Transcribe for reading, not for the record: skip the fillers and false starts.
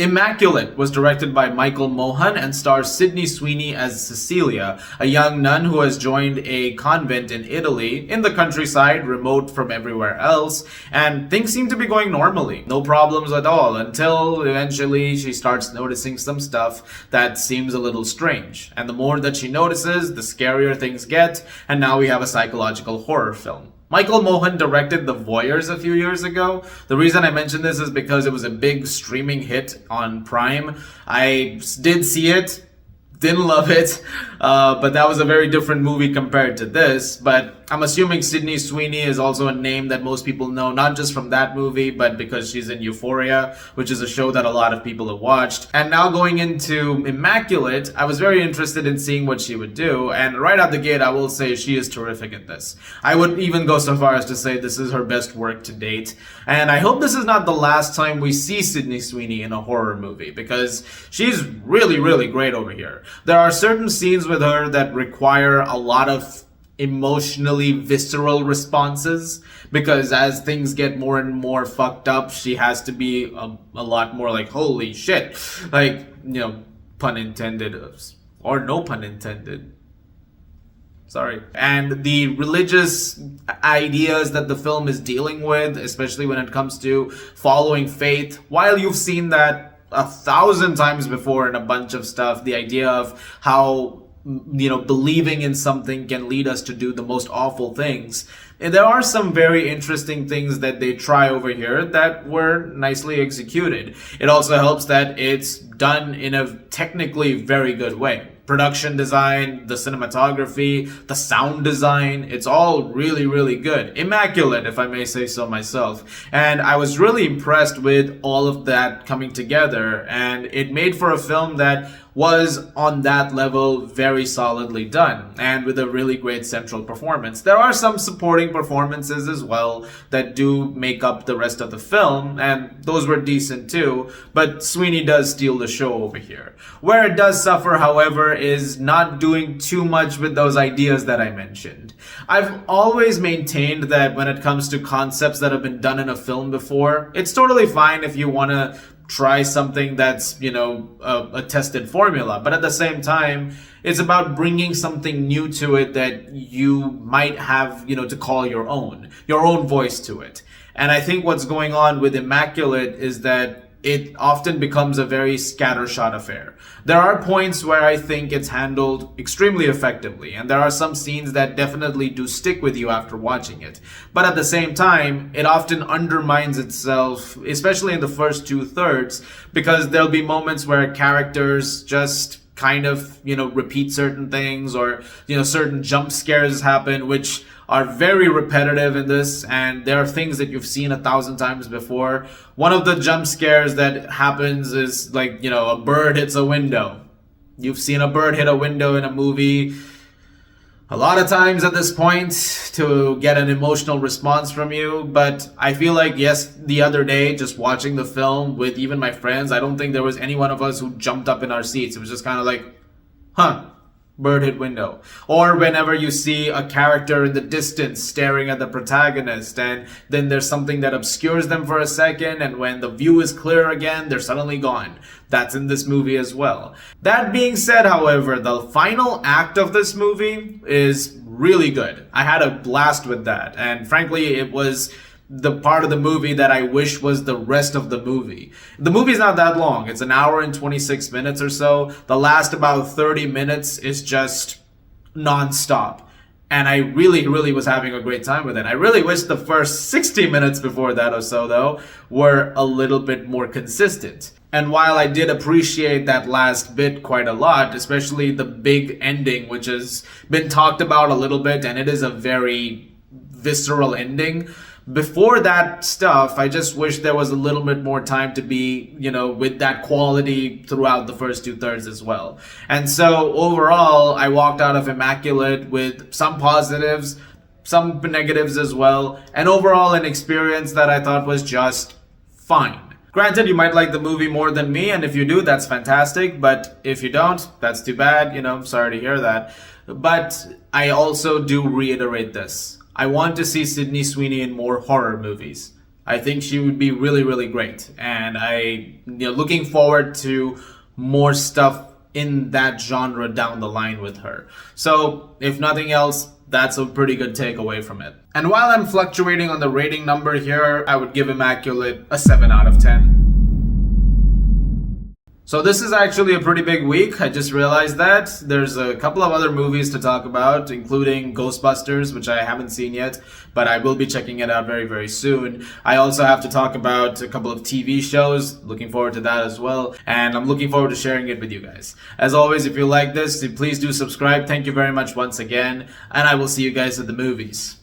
Immaculate was directed by Michael Mohan and stars Sydney Sweeney as Cecilia, a young nun who has joined a convent in Italy, in the countryside, remote from everywhere else, and things seem to be going normally. No problems at all, until eventually she starts noticing some stuff that seems a little strange. And the more that she notices, the scarier things get, and now we have a psychological horror film. Michael Mohan directed The Voyeurs a few years ago. The reason I mention this is because it was a big streaming hit on Prime. I did see it, didn't love it, but that was a very different movie compared to this. But I'm assuming Sydney Sweeney is also a name that most people know, not just from that movie, but because she's in Euphoria, which is a show that a lot of people have watched. And now going into Immaculate, I was very interested in seeing what she would do. And right out the gate, I will say she is terrific at this. I would even go so far as to say this is her best work to date. And I hope this is not the last time we see Sydney Sweeney in a horror movie, because she's really, really great over here. There are certain scenes with her that require a lot of emotionally visceral responses, because as things get more and more fucked up, she has to be a lot more like, holy shit, like, pun intended, or no pun intended, sorry. And the religious ideas that the film is dealing with, especially when it comes to following faith, while you've seen that 1,000 times before in a bunch of stuff, the idea of how believing in something can lead us to do the most awful things. And there are some very interesting things that they try over here that were nicely executed. It also helps that it's done in a technically very good way. Production design, the cinematography, the sound design, it's all really, really good. Immaculate, if I may say so myself. And I was really impressed with all of that coming together, and it made for a film that was on that level very solidly done, and with a really great central performance. There are some supporting performances as well that do make up the rest of the film, and those were decent too, but Sweeney does steal the show over here. Where it does suffer, however, is not doing too much with those ideas that I mentioned. I've always maintained that when it comes to concepts that have been done in a film before, it's totally fine if you want to try something that's, a tested formula. But at the same time, it's about bringing something new to it that you might have, to call your own voice to it. And I think what's going on with Immaculate is that it often becomes a very scattershot affair. There are points where I think it's handled extremely effectively, and there are some scenes that definitely do stick with you after watching it. But at the same time, it often undermines itself, especially in the first 2/3, because there'll be moments where characters just kind of, repeat certain things, or, certain jump scares happen, which are very repetitive in this, and there are things that you've seen 1,000 times before. One of the jump scares that happens is like, a bird hits a window. You've seen a bird hit a window in a movie a lot of times at this point to get an emotional response from you, but I feel like, yes, the other day, just watching the film with even my friends, I don't think there was any one of us who jumped up in our seats. It was just kind of like, bird hit window. Or whenever you see a character in the distance staring at the protagonist, and then there's something that obscures them for a second, and when the view is clear again, they're suddenly gone. That's in this movie as well. That being said, however, the final act of this movie is really good. I had a blast with that, and frankly, it was the part of the movie that I wish was the rest of the movie. The movie's not that long. It's an hour and 26 minutes or so. The last about 30 minutes is just non-stop. And I really, really was having a great time with it. I really wish the first 60 minutes before that or so, though, were a little bit more consistent. And while I did appreciate that last bit quite a lot, especially the big ending, which has been talked about a little bit, and it is a very visceral ending, before that stuff, I just wish there was a little bit more time to be, with that quality throughout the first 2/3 as well. And so overall, I walked out of Immaculate with some positives, some negatives as well, and overall an experience that I thought was just fine. Granted, you might like the movie more than me, and if you do, that's fantastic, but if you don't, that's too bad, I'm sorry to hear that. But I also do reiterate this. I want to see Sydney Sweeney in more horror movies. I think she would be really, really great. And looking forward to more stuff in that genre down the line with her. So, if nothing else, that's a pretty good takeaway from it. And while I'm fluctuating on the rating number here, I would give Immaculate a 7 out of 10. So this is actually a pretty big week. I just realized that. There's a couple of other movies to talk about, including Ghostbusters, which I haven't seen yet, but I will be checking it out very, very soon. I also have to talk about a couple of TV shows. Looking forward to that as well. And I'm looking forward to sharing it with you guys. As always, if you like this, please do subscribe. Thank you very much once again. And I will see you guys at the movies.